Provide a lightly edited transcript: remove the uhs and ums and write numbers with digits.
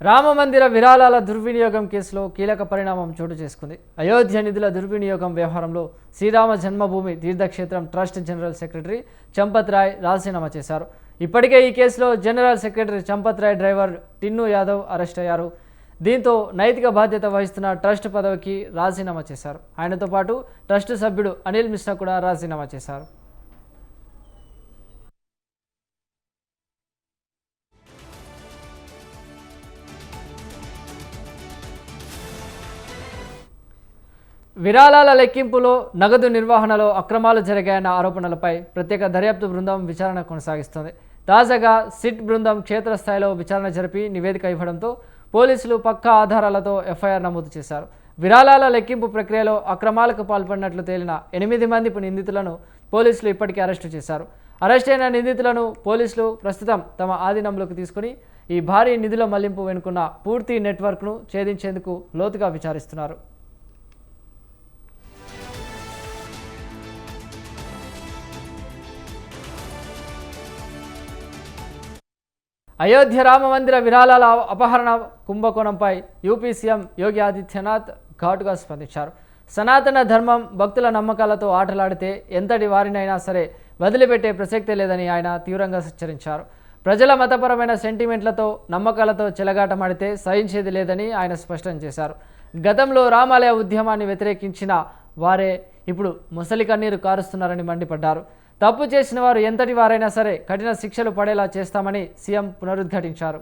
రామమందిర విరాళాల దుర్వినియోగం కేసులో కీలక పరిణామం చోటు చేసుకుంది. అయోధ్య నిధుల దుర్వినియోగం వ్యవహారంలో శ్రీరామ జన్మభూమి తీర్థక్షేత్రం trust general secretary Champat Rai రాజీనామా చేశారు. ఇప్పటికే ఈ కేసులో general secretary Champat Rai driver Tinnu Yadav arrest అయ్యారు. దీంతో నైతిక బాధ్యత వహిస్తున్న ట్రస్ట్ పదవికి రాజీనామా చేశారు. ఆయనతో పాటు ట్రస్ట్ సభ్యుడు అనిల్ మిశ్రా కూడా రాజీనామా చేశారు. విరాళాల లెక్కింపులో నగదు నిర్వహణలో అక్రమాలు జరిగాయన్న ఆరోపణలపై ప్రత్యేక దర్యాప్తు బృందం విచారణ కొనసాగిస్తోంది. తాజాగా సిట్ బృందం క్షేత్రస్థాయిలో విచారణ జరిపి నివేదిక ఇవ్వడంతో పోలీసులు పక్కా ఆధారాలతో ఎఫ్ఐఆర్ నమోదు చేశారు. విరాళాల లెక్కింపు ప్రక్రియలో అక్రమాలకు పాల్పడినట్లు తేలిన 8 మంది నిందితులను పోలీసులు ఇప్పటికే అరెస్టు చేశారు. అరెస్ట్ అయిన నిందితులను పోలీసులు ప్రస్తుతం తమ ఆధీనంలోకి తీసుకుని ఈ భారీ నిధుల మళ్లింపు వెనుకున్న పూర్తి నెట్వర్క్ను ఛేదించేందుకు లోతుగా విచారిస్తున్నారు. అయోధ్య రామ మందిర విరాళాల అపహరణ కుంభకోణంపై యూపీ సీఎం యోగి ఆదిత్యనాథ్ ఘాటుగా స్పందించారు. సనాతన ధర్మం భక్తుల నమ్మకాలతో ఆటలాడితే ఎంతటి వారినైనా సరే వదిలిపెట్టే ప్రసక్తే లేదని ఆయన తీవ్రంగా హెచ్చరించారు. ప్రజల మతపరమైన సెంటిమెంట్లతో నమ్మకాలతో చెలగాటమాడితే సహించేది లేదని ఆయన స్పష్టం చేశారు. గతంలో రామాలయ ఉద్యమాన్ని వ్యతిరేకించిన వారే ఇప్పుడు ముసలి కన్నీరు కారుస్తున్నారని మండిపడ్డారు. తప్పు చేసిన వారు ఎంతటి వారైనా సరే కఠిన శిక్షలు పడేలా చేస్తామని సీఎం పునరుద్ఘాటించారు.